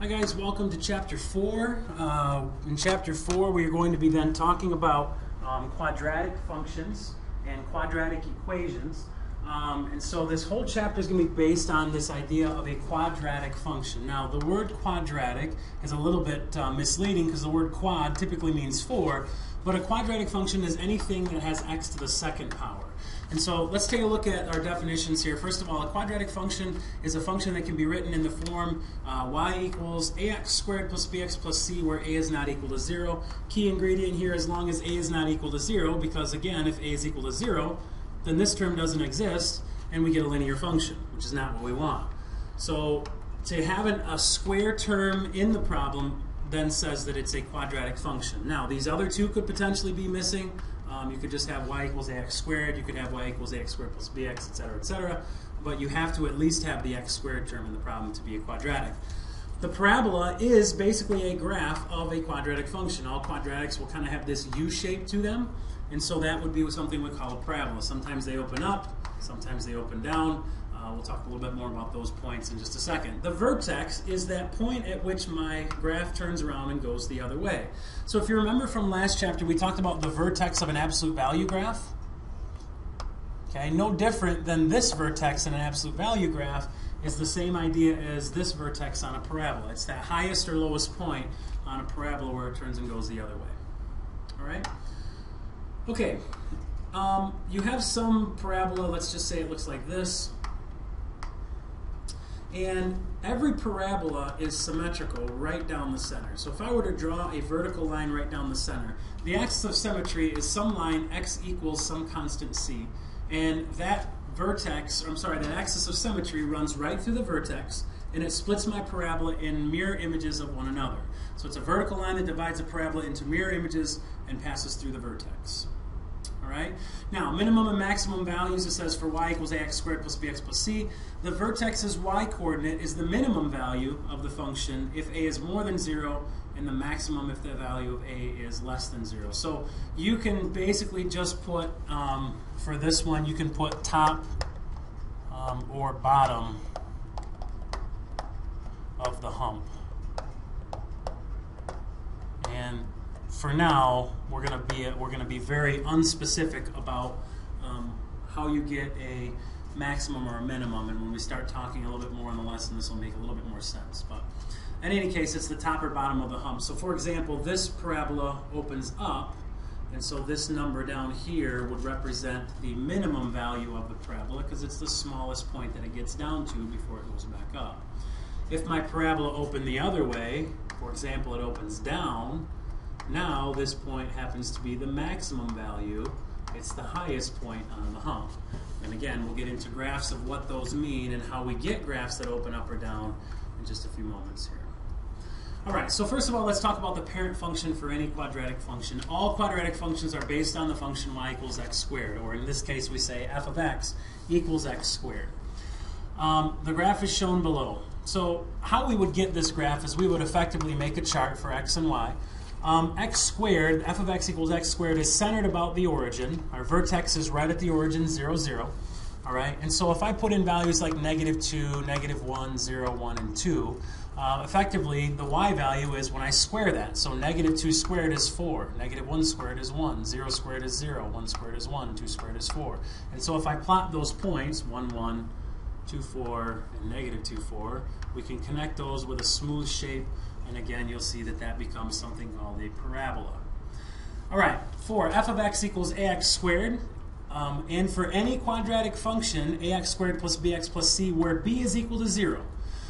Hi guys, welcome to Chapter 4. In Chapter 4 we are going to be then talking about quadratic functions and quadratic equations. And so this whole chapter is going to be based on this idea of a quadratic function. Now the word quadratic is a little bit misleading because the word quad typically means 4, but a quadratic function is anything that has x to the second power. And so let's take a look at our definitions here. First of all, a quadratic function is a function that can be written in the form y equals ax squared plus bx plus c, where a is not equal to 0. Key ingredient here, as long as a is not equal to 0, because again, if a is equal to 0, then this term doesn't exist, and we get a linear function, which is not what we want. So to have a square term in the problem then says that it's a quadratic function. Now, these other two could potentially be missing. You could just have y equals ax squared, you could have y equals ax squared plus bx, etc., but you have to at least have the x squared term in the problem to be a quadratic. The parabola is basically a graph of a quadratic function. All quadratics will kind of have this U shape to them, and so that would be something we call a parabola. Sometimes they open up, sometimes they open down. We'll talk a little bit more about those points in just a second. The vertex is that point at which my graph turns around and goes the other way. So if you remember from last chapter, we talked about the vertex of an absolute value graph. Okay, no different than this vertex in an absolute value graph is the same idea as this vertex on a parabola. It's that highest or lowest point on a parabola where it turns and goes the other way. All right? Okay, you have some parabola, let's just say it looks like this. And every parabola is symmetrical right down the center. So if I were to draw a vertical line right down the center, the axis of symmetry is some line x equals some constant c. And that that axis of symmetry runs right through the vertex, and it splits my parabola in mirror images of one another. So it's a vertical line that divides a parabola into mirror images and passes through the vertex. All right. Now, minimum and maximum values, it says for y equals ax squared plus bx plus c. The vertex's y-coordinate is the minimum value of the function if a is more than 0, and the maximum if the value of a is less than 0. So you can basically just put, for this one, you can put top or bottom of the hump. And for now, we're going to be very unspecific about how you get a maximum or a minimum, and when we start talking a little bit more in the lesson, this will make a little bit more sense. But in any case, it's the top or bottom of the hump. So for example, this parabola opens up, and so this number down here would represent the minimum value of the parabola because it's the smallest point that it gets down to before it goes back up. If my parabola opened the other way, for example, it opens down, now this point happens to be the maximum value. It's the highest point on the hump. And again, we'll get into graphs of what those mean and how we get graphs that open up or down in just a few moments here. All right, so first of all, let's talk about the parent function for any quadratic function. All quadratic functions are based on the function y equals x squared, or in this case we say f of x equals x squared. The graph is shown below. So how we would get this graph is we would effectively make a chart for x and y. X squared, f of x equals x squared, is centered about the origin. Our vertex is right at the origin, 0, 0. All right? And so if I put in values like -2, -1, 0, 1, and 2, effectively the y value is when I square that. So -2 squared is 4, -1 squared is 1, 0 squared is 0, 1 squared is 1, 2 squared is 4. And so if I plot those points, 1, 1, 2, 4, and -2, 4, we can connect those with a smooth shape. And again, you'll see that that becomes something called a parabola. All right, for f of x equals ax squared, and for any quadratic function, ax squared plus bx plus c, where b is equal to 0.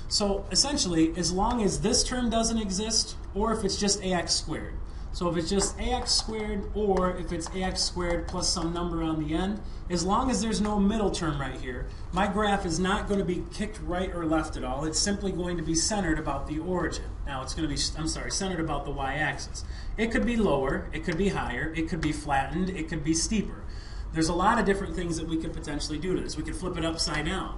So essentially, as long as this term doesn't exist, or if it's just ax squared. So if it's just ax squared, or if it's ax squared plus some number on the end, as long as there's no middle term right here, my graph is not going to be kicked right or left at all. It's simply going to be centered about the origin. Now it's going to be, centered about the y-axis. It could be lower, it could be higher, it could be flattened, it could be steeper. There's a lot of different things that we could potentially do to this. We could flip it upside down.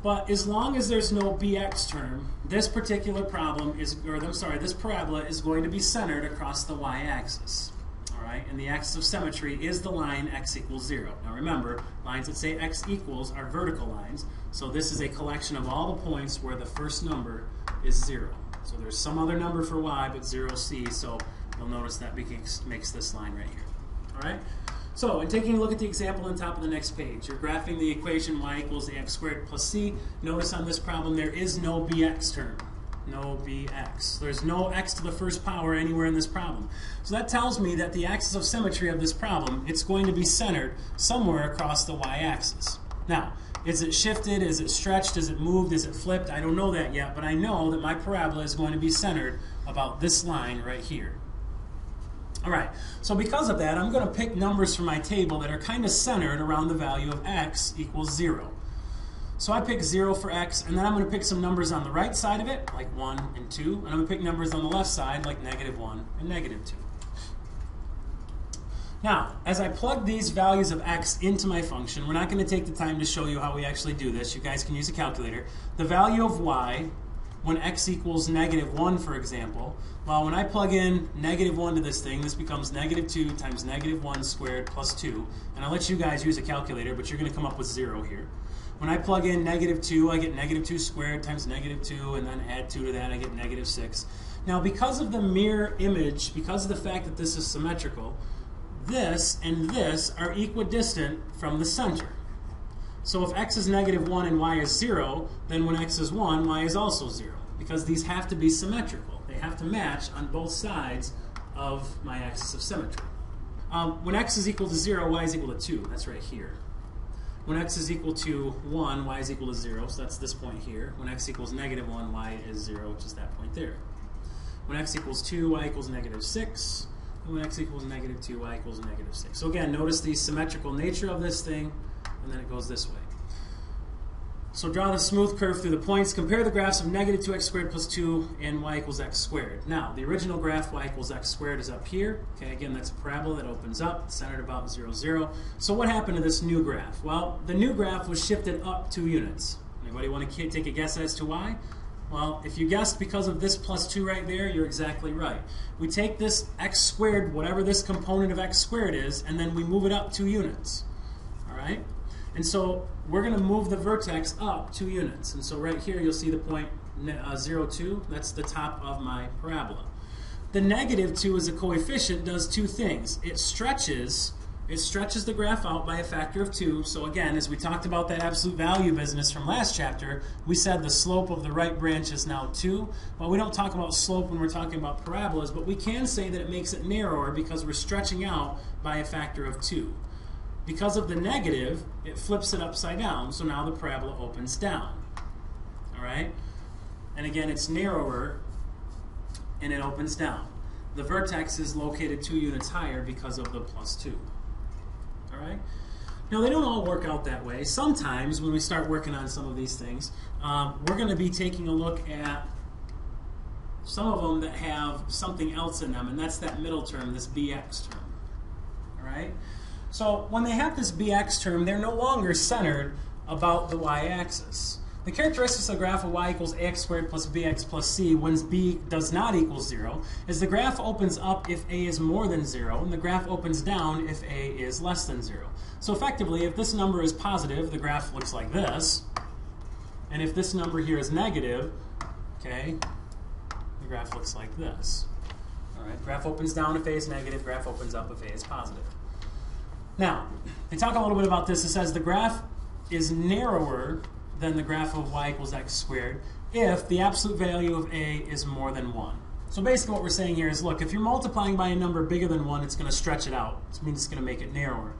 But as long as there's no bx term, this particular problem is, this parabola is going to be centered across the y-axis. All right? And the axis of symmetry is the line x equals 0. Now remember, lines that say x equals are vertical lines, so this is a collection of all the points where the first number is 0. So there's some other number for y, but 0c, so you'll notice that makes this line right here. All right? So, in taking a look at the example on top of the next page, you're graphing the equation y equals ax squared plus c. Notice on this problem there is no bx term. No bx. There's no x to the first power anywhere in this problem. So that tells me that the axis of symmetry of this problem, it's going to be centered somewhere across the y-axis. Now, is it shifted? Is it stretched? Is it moved? Is it flipped? I don't know that yet, but I know that my parabola is going to be centered about this line right here. All right, so because of that, I'm going to pick numbers from my table that are kind of centered around the value of x equals 0. So I pick 0 for x, and then I'm going to pick some numbers on the right side of it, like 1 and 2, and I'm going to pick numbers on the left side, like -1 and -2. Now, as I plug these values of x into my function, we're not going to take the time to show you how we actually do this. You guys can use a calculator. The value of y, when x equals -1, for example, well, when I plug in -1 to this thing, this becomes -2 times -1 squared plus 2. And I'll let you guys use a calculator, but you're going to come up with 0 here. When I plug in -2, I get -2 squared times -2, and then add 2 to that, I get -6. Now, because of the mirror image, because of the fact that this is symmetrical, this and this are equidistant from the center. So if x is -1 and y is 0, then when x is 1, y is also 0, because these have to be symmetrical. They have to match on both sides of my axis of symmetry. When x is equal to 0, y is equal to 2. That's right here. When x is equal to 1, y is equal to 0, so that's this point here. When x equals -1, y is 0, which is that point there. When x equals 2, y equals -6. And when x equals -2, y equals -6. So again, notice the symmetrical nature of this thing, and then it goes this way. So draw the smooth curve through the points. Compare the graphs of -2x squared plus 2 and y equals x squared. Now, the original graph, y equals x squared, is up here. Okay, again, that's a parabola that opens up, centered about 0, 0. So what happened to this new graph? Well, the new graph was shifted up 2 units. Anybody want to take a guess as to why? Well, if you guessed because of this plus 2 right there, you're exactly right. We take this x squared, whatever this component of x squared is, and then we move it up 2 units. All right? And so we're going to move the vertex up 2 units. And so right here you'll see the point 0, 2. That's the top of my parabola. The -2 as a coefficient does 2 things. It stretches the graph out by a factor of 2. So again, as we talked about that absolute value business from last chapter, we said the slope of the right branch is now 2. Well, we don't talk about slope when we're talking about parabolas, but we can say that it makes it narrower because we're stretching out by a factor of 2. Because of the negative, it flips it upside down, so now the parabola opens down. All right? And again, it's narrower, and it opens down. The vertex is located 2 units higher because of the plus 2. All right? Now, they don't all work out that way. Sometimes, when we start working on some of these things, we're going to be taking a look at some of them that have something else in them, and that's that middle term, this bx term. All right? So when they have this bx term, they're no longer centered about the y-axis. The characteristics of the graph of y equals ax squared plus bx plus c when b does not equal 0 is the graph opens up if a is more than 0, and the graph opens down if a is less than 0. So effectively, if this number is positive, the graph looks like this. And if this number here is negative, okay, the graph looks like this. All right, graph opens down if a is negative, graph opens up if a is positive. Now, they talk a little bit about this. It says the graph is narrower than the graph of y equals x squared if the absolute value of a is more than 1. So basically what we're saying here is, look, if you're multiplying by a number bigger than 1, it's going to stretch it out. It means it's going to make it narrower.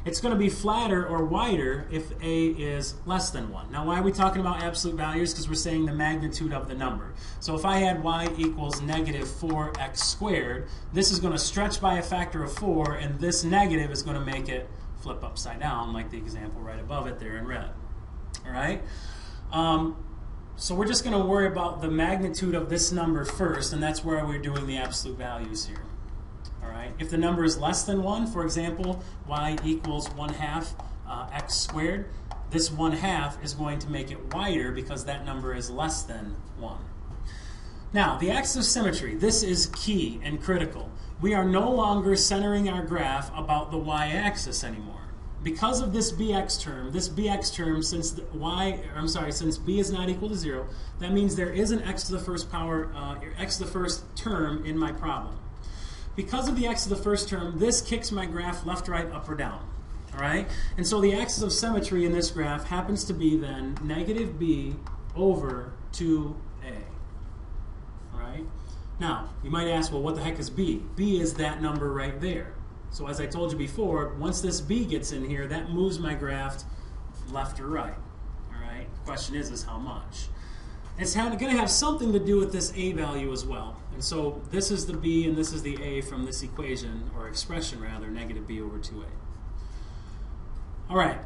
It's going to be flatter or wider if a is less than 1. Now, why are we talking about absolute values? Because we're saying the magnitude of the number. So if I had y equals -4x squared, this is going to stretch by a factor of 4, and this negative is going to make it flip upside down, like the example right above it there in red. All right? So we're just going to worry about the magnitude of this number first, and that's where we're doing the absolute values here. All right. If the number is less than 1, for example, y equals 1/2 x squared, this 1/2 is going to make it wider because that number is less than 1. Now, the axis of symmetry, this is key and critical. we are no longer centering our graph about the y-axis anymore. Because of this bx term, since since b is not equal to 0, that means there is an x to the first power, x to the first term in my problem. Because of the x to the first term, this kicks my graph left, right, up, or down. All right? And so the axis of symmetry in this graph happens to be then negative b over 2a. All right? Now, you might ask, well, what the heck is b? B is that number right there. So as I told you before, once this b gets in here, that moves my graph left or right. All right? The question is how much? It's going to have something to do with this a value as well. And so this is the b and this is the a from this equation, or expression rather, negative b over 2a. All right.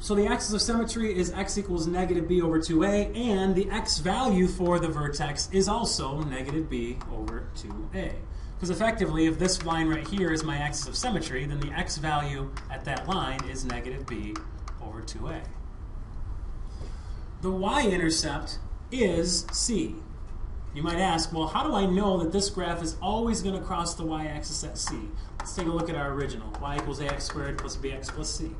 So the axis of symmetry is x equals negative b over 2a, and the x value for the vertex is also negative b over 2a. Because effectively, if this line right here is my axis of symmetry, then the x value at that line is negative b over 2a. The y-intercept is c. You might ask, well, how do I know that this graph is always going to cross the y-axis at c? Let's take a look at our original. Y equals ax squared plus bx plus c.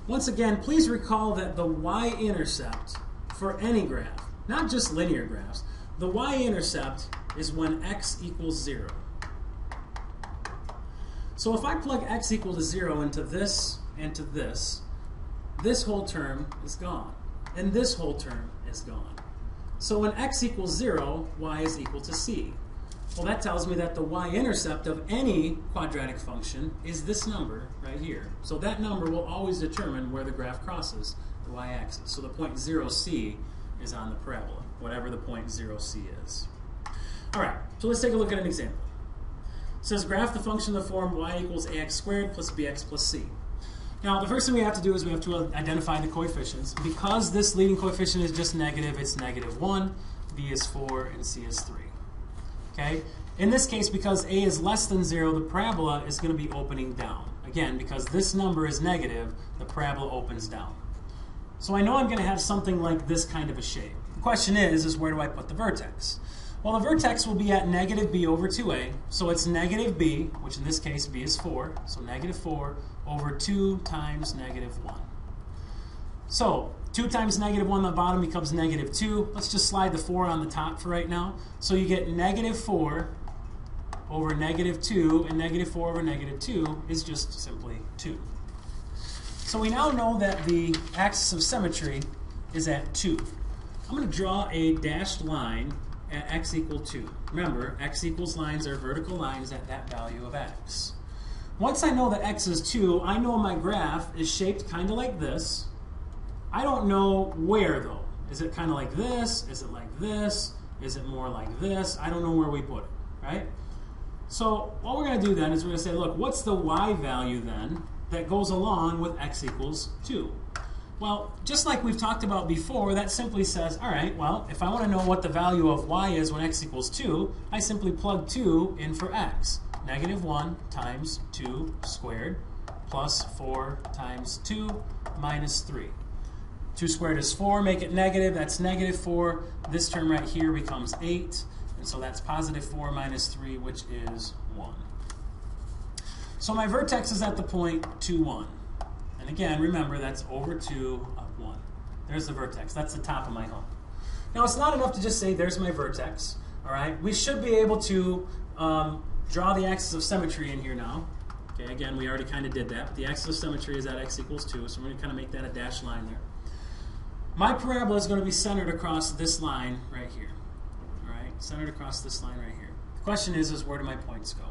Once again, please recall that the y-intercept for any graph, not just linear graphs, the y-intercept is when x equals 0. So if I plug x equal to 0 into this and to this whole term is gone, and this whole term is gone. So when x equals 0, y is equal to c. Well, that tells me that the y-intercept of any quadratic function is this number right here. So that number will always determine where the graph crosses the y-axis. So the point 0c is on the parabola, whatever the point 0c is. All right, so let's take a look at an example. It says graph the function in the form y equals ax squared plus bx plus c. Now, the first thing we have to do is we have to identify the coefficients. Because this leading coefficient is just negative, it's negative 1, b is 4, and c is 3. Okay? In this case, because a is less than 0, the parabola is going to be opening down. Again, because this number is negative, the parabola opens down. So I know I'm going to have something like this kind of a shape. The question is where do I put the vertex? Well, the vertex will be at negative b over 2a, so it's negative b, which in this case b is 4, so negative 4 over 2 times negative 1. So 2 times negative 1 on the bottom becomes negative 2. Let's just slide the 4 on the top for right now. So you get negative 4 over negative 2, and negative 4 over negative 2 is just simply 2. So we now know that the axis of symmetry is at 2. I'm going to draw a dashed line at x equal 2. Remember, x equals lines are vertical lines at that value of x. Once I know that x is 2, I know my graph is shaped kind of like this. I don't know where, though. Is it kind of like this? Is it like this? Is it more like this? I don't know where we put it, right? So what we're going to do then is we're going to say, look, what's the y value then that goes along with x equals 2? Well, just like we've talked about before, that simply says, all right, well, if I want to know what the value of y is when x equals 2, I simply plug 2 in for x. Negative 1 times 2 squared plus 4 times 2 minus 3. 2 squared is 4, make it negative, that's negative 4. This term right here becomes 8, and so that's positive 4 minus 3, which is 1. So my vertex is at the point 2, 1. And again, remember, that's over 2 up 1. There's the vertex. That's the top of my hump. Now, it's not enough to just say, there's my vertex. All right? We should be able to draw the axis of symmetry in here now. Okay, again, we already kind of did that. But the axis of symmetry is at x equals 2, so we're going to kind of make that a dashed line there. My parabola is going to be centered across this line right here. All right? Centered across this line right here. The question is where do my points go?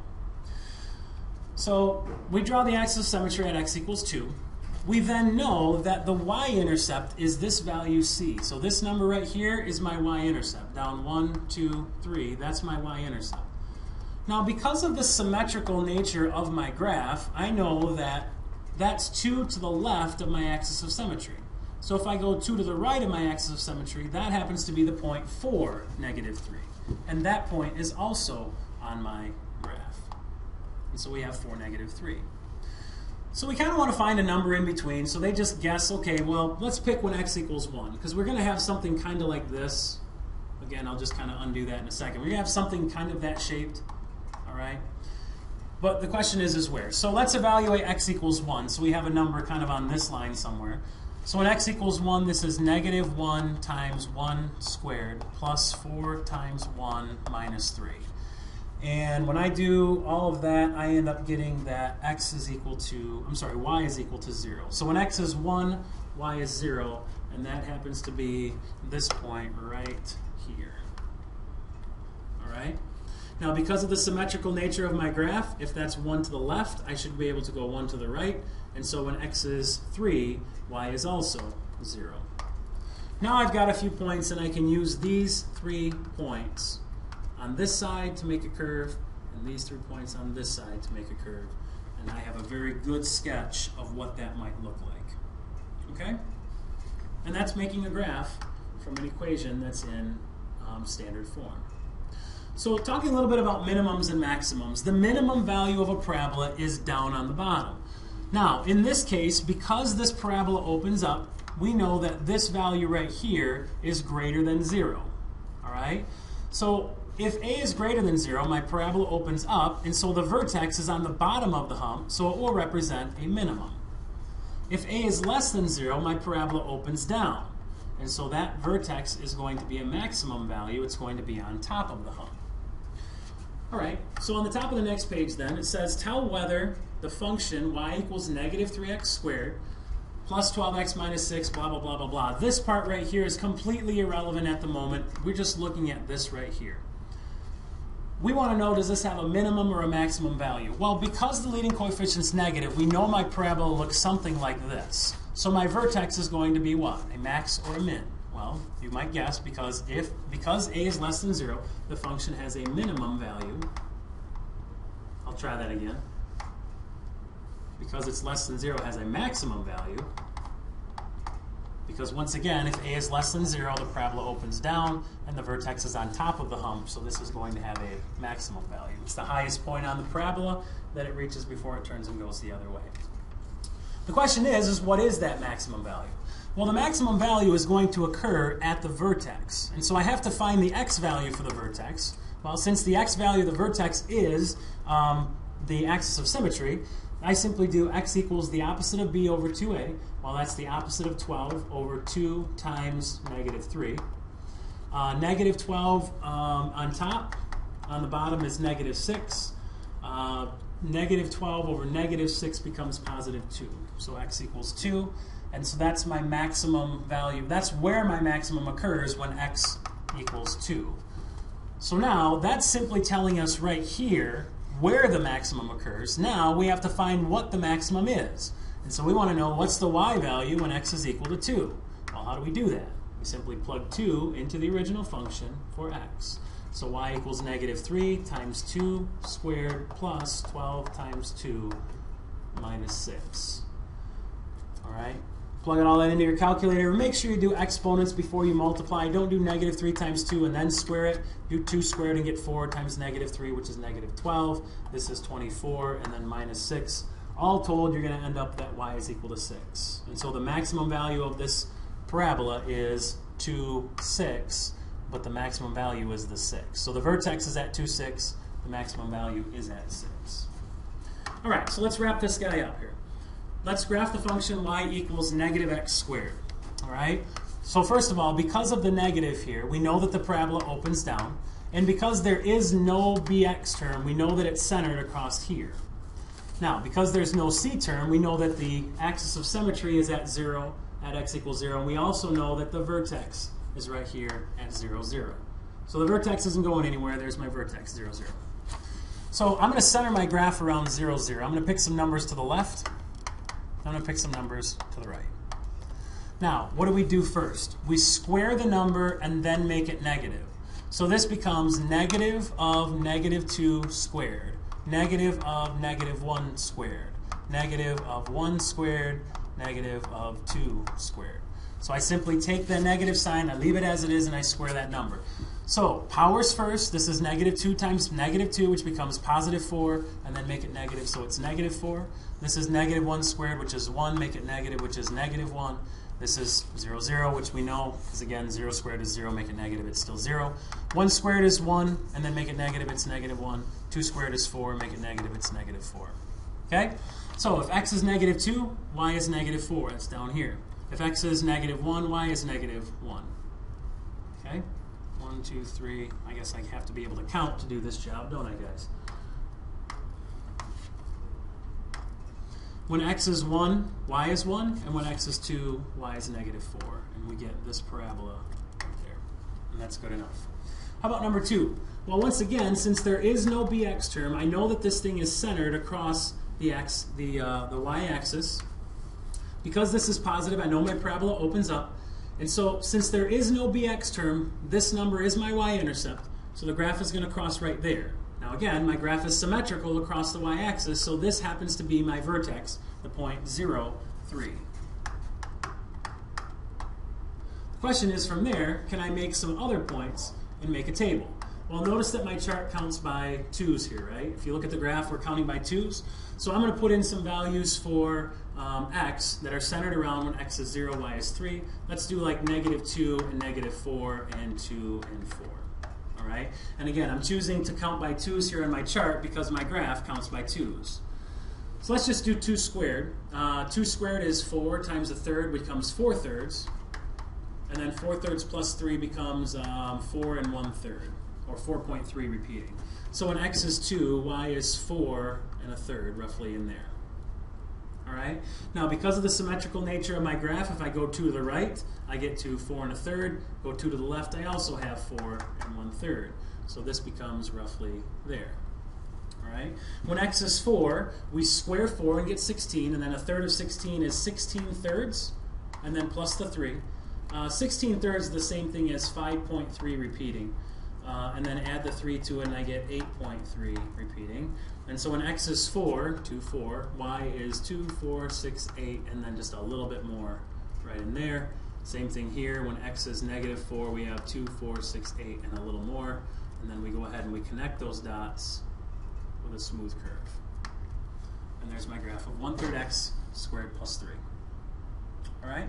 So we draw the axis of symmetry at x equals 2. We then know that the y-intercept is this value c. So this number right here is my y-intercept. Down 1, 2, 3, that's my y-intercept. Now, because of the symmetrical nature of my graph, I know that that's 2 to the left of my axis of symmetry. So if I go 2 to the right of my axis of symmetry, that happens to be the point 4, negative 3. And that point is also on my graph. And so we have 4, negative 3. So we kind of want to find a number in between, so they just guess, okay, well, let's pick when x equals 1, because we're going to have something kind of like this, Again, I'll just kind of undo that in a second. We're going to have something kind of that shaped, all right? But the question is where? So let's evaluate x equals 1. So we have a number kind of on this line somewhere. So when x equals 1, this is negative 1 times 1 squared plus 4 times 1 minus 3. And when I do all of that, I end up getting that x is equal to, y is equal to 0. So when x is 1, y is 0, and that happens to be this point right here. All right? Now, because of the symmetrical nature of my graph, if that's 1 to the left, I should be able to go 1 to the right. And so when x is 3, y is also 0. Now I've got a few points, and I can use these 3 points on this side to make a curve, and these 3 points on this side to make a curve. And I have a very good sketch of what that might look like. Okay? And that's making a graph from an equation that's in standard form. So talking a little bit about minimums and maximums, the minimum value of a parabola is down on the bottom. Now, in this case, because this parabola opens up, we know that this value right here is greater than 0. All right? So if a is greater than 0, my parabola opens up, and so the vertex is on the bottom of the hump, so it will represent a minimum. If a is less than 0, my parabola opens down, and so that vertex is going to be a maximum value. It's going to be on top of the hump. All right, so on the top of the next page then, it says, tell whether the function y equals negative 3x squared plus 12x minus 6, blah, blah, blah, blah, blah. This part right here is completely irrelevant at the moment. We're just looking at this right here. We want to know, does this have a minimum or a maximum value? Well, because the leading coefficient's negative, we know my parabola looks something like this. So my vertex is going to be what? A max or a min? Well, you might guess, because a is less than 0, the function has a minimum value. I'll try that again. Because it's less than 0, it has a maximum value. Because once again, if a is less than 0, the parabola opens down, and the vertex is on top of the hump, so this is going to have a maximum value. It's the highest point on the parabola that it reaches before it turns and goes the other way. The question is what is that maximum value? Well, the maximum value is going to occur at the vertex. And so I have to find the x value for the vertex. Well, since the x value of the vertex is the axis of symmetry, I simply do x equals the opposite of b over 2a. Well, that's the opposite of 12 over 2 times negative 3. Negative 12 on top. On the bottom is negative 6. Negative 12 over negative 6 becomes positive 2. So x equals 2. And so that's my maximum value. That's where my maximum occurs when x equals 2. So now that's simply telling us right here where the maximum occurs. Now we have to find what the maximum is. And so we want to know what's the y value when x is equal to 2. Well, how do we do that? We simply plug 2 into the original function for x. So y equals negative 3 times 2 squared plus 12 times 2 minus 6. All right? Plug all that into your calculator. Make sure you do exponents before you multiply. Don't do negative 3 times 2 and then square it. Do 2 squared and get 4 times negative 3, which is negative 12. This is 24, and then minus 6. All told, you're going to end up that y is equal to 6. And so the maximum value of this parabola is 2, 6, but the maximum value is the 6. So the vertex is at 2, 6. The maximum value is at 6. All right, so let's wrap this guy up here. Let's graph the function y equals negative x squared. All right? So first of all, because of the negative here, we know that the parabola opens down. And because there is no bx term, we know that it's centered across here. Now, because there's no c term, we know that the axis of symmetry is at 0, at x equals 0. And we also know that the vertex is right here at 0, 0. So the vertex isn't going anywhere. There's my vertex, 0, 0. So I'm going to center my graph around 0, 0. I'm going to pick some numbers to the left. I'm going to pick some numbers to the right. Now, what do we do first? We square the number and then make it negative. So this becomes negative of negative 2 squared, negative of negative 1 squared, negative of 1 squared, negative of 2 squared. So I simply take the negative sign, I leave it as it is, and I square that number. So powers first. This is negative 2 times negative 2, which becomes positive 4, and then make it negative, so it's negative 4. This is negative 1 squared, which is 1, make it negative, which is negative 1. This is 0, 0, which we know, because again, 0 squared is 0, make it negative, it's still 0. 1 squared is 1, and then make it negative, it's negative 1. 2 squared is 4, make it negative, it's negative 4. Okay? So if x is negative 2, y is negative 4. That's down here. If x is negative 1, y is negative 1. Okay? 1, 2, 3. I guess I have to be able to count to do this job, don't I, guys? When x is 1, y is 1, and when x is 2, y is negative 4. And we get this parabola right there. And that's good enough. How about number 2? Well, once again, since there is no bx term, I know that this thing is centered across the y-axis. Because this is positive, I know my parabola opens up. And so since there is no bx term, this number is my y-intercept. So the graph is going to cross right there. Now again, my graph is symmetrical across the y-axis, so this happens to be my vertex, the point 0, 3. The question is, from there, can I make some other points and make a table? Well, notice that my chart counts by 2's here, right? If you look at the graph, we're counting by 2's. So I'm going to put in some values for x that are centered around when x is 0, y is 3. Let's do like negative 2 and negative 4 and 2 and 4. All right? And again, I'm choosing to count by 2's here on my chart because my graph counts by 2's. So let's just do 2 squared. 2 squared is 4 times a third becomes 4 thirds. And then 4 thirds plus 3 becomes 4 and 1/3, or 4.3 repeating. So when x is 2, y is 4 and a third, roughly in there. All right? Now, because of the symmetrical nature of my graph, if I go 2 to the right, I get to 4 and a third. Go 2 to the left, I also have 4 and 1/3. So this becomes roughly there. All right? When x is 4, we square 4 and get 16, and then a third of 16 is 16 thirds, and then plus the 3. 16 thirds is the same thing as 5.3 repeating. And then add the 3 to it, and I get 8.3 repeating. And so when x is 4, 2, 4, y is 2, 4, 6, 8, and then just a little bit more right in there. Same thing here. When x is negative 4, we have 2, 4, 6, 8, and a little more. And then we go ahead and we connect those dots with a smooth curve. And there's my graph of 1/3 x squared plus 3. All right?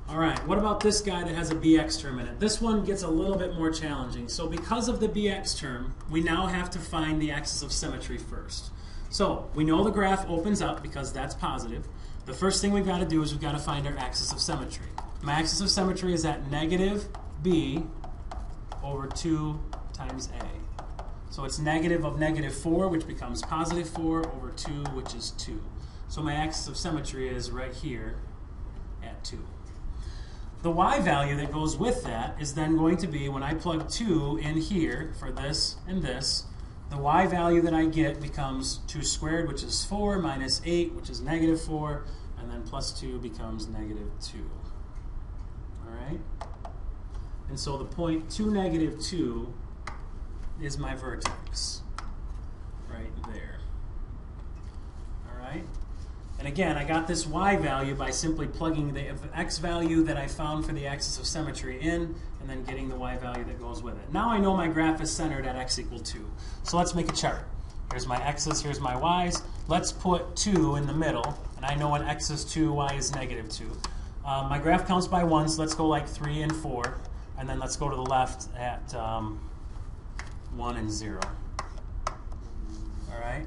All right, what about this guy that has a bx term in it? This one gets a little bit more challenging. So because of the bx term, we now have to find the axis of symmetry first. So we know the graph opens up because that's positive. The first thing we've got to do is we've got to find our axis of symmetry. My axis of symmetry is at negative b over 2 times a. So it's negative of negative 4, which becomes positive 4, over 2, which is 2. So my axis of symmetry is right here at 2. The y value that goes with that is then going to be, when I plug 2 in here for this and this, the y value that I get becomes 2 squared, which is 4, minus 8, which is negative 4, and then plus 2 becomes negative 2. All right? And so the point 2, negative 2 is my vertex right there. All right? And again, I got this y value by simply plugging the x value that I found for the axis of symmetry in, and then getting the y value that goes with it. Now I know my graph is centered at x equal 2. So let's make a chart. Here's my x's, here's my y's. Let's put 2 in the middle, and I know when x is 2, y is negative 2. My graph counts by 1, so let's go like 3 and 4, and then let's go to the left at 1 and 0. All right?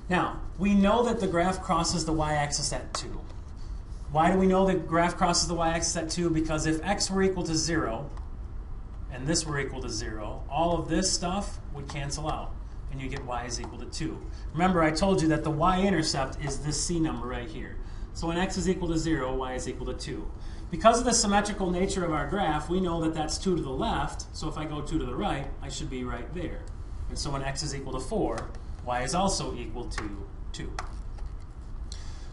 Now, we know that the graph crosses the y-axis at 2. Why do we know the graph crosses the y-axis at 2? Because if x were equal to 0, and this were equal to 0, all of this stuff would cancel out, and you get y is equal to 2. Remember, I told you that the y-intercept is this c number right here. So when x is equal to 0, y is equal to 2. Because of the symmetrical nature of our graph, we know that that's 2 to the left, so if I go 2 to the right, I should be right there. And so when x is equal to 4, y is also equal to 2.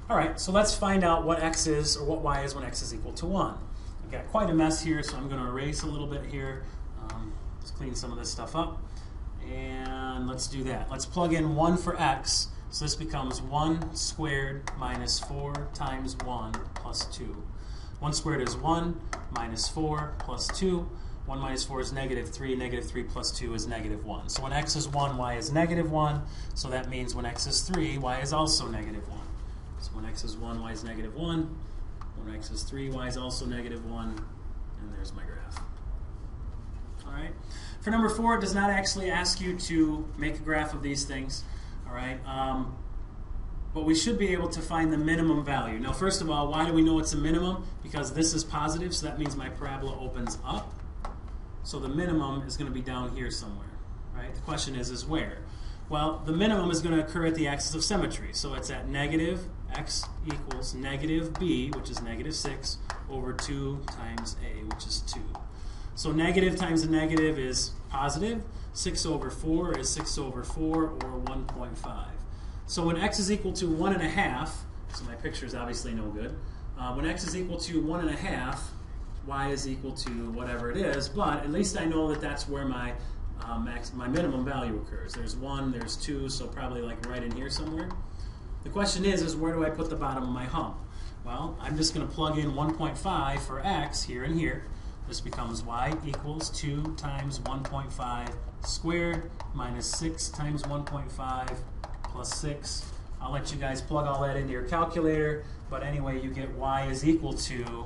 All right, so let's find out what x is, or what y is when x is equal to 1. I've got quite a mess here, so I'm going to erase a little bit here. Let's clean some of this stuff up. And let's do that. Let's plug in 1 for x. So this becomes 1 squared minus 4 times 1 plus 2. 1 squared is 1 minus 4 plus 2. 1 minus 4 is negative 3. Negative 3 plus 2 is negative 1. So when x is 1, y is negative 1. So that means when x is 3, y is also negative 1. So when x is 1, y is negative 1. When x is 3, y is also negative 1, and there's my graph. All right. For number 4, it does not actually ask you to make a graph of these things. All right. But we should be able to find the minimum value. Now, first of all, why do we know it's a minimum? Because this is positive, so that means my parabola opens up. So the minimum is going to be down here somewhere. Right? The question is where? Well, the minimum is going to occur at the axis of symmetry. So it's at negative x equals negative b, which is negative 6, over 2 times a, which is 2. So negative times a negative is positive. 6 over 4 is 6 over 4, or 1.5. So when x is equal to 1.5, so my picture is obviously no good. When x is equal to 1.5, y is equal to whatever it is, but at least I know that that's where my my minimum value occurs. There's 1, there's 2, so probably like right in here somewhere. The question is where do I put the bottom of my hump? Well, I'm just going to plug in 1.5 for x here and here. This becomes y equals 2 times 1.5 squared minus 6 times 1.5 plus 6. I'll let you guys plug all that into your calculator, but anyway, you get y is equal to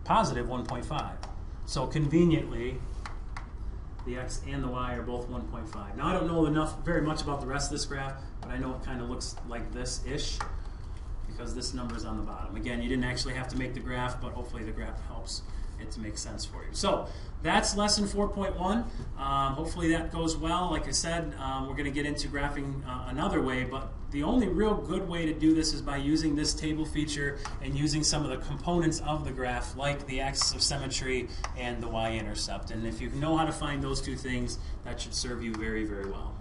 positive 1.5. So conveniently, the x and the y are both 1.5. Now I don't know very much about the rest of this graph, but I know it kind of looks like this-ish because this number is on the bottom. Again, you didn't actually have to make the graph, but hopefully the graph helps it to make sense for you. So that's lesson 4.1. Hopefully that goes well. Like I said, we're going to get into graphing another way, but the only real good way to do this is by using this table feature and using some of the components of the graph, like the axis of symmetry and the y-intercept. And if you know how to find those two things, that should serve you very, very well.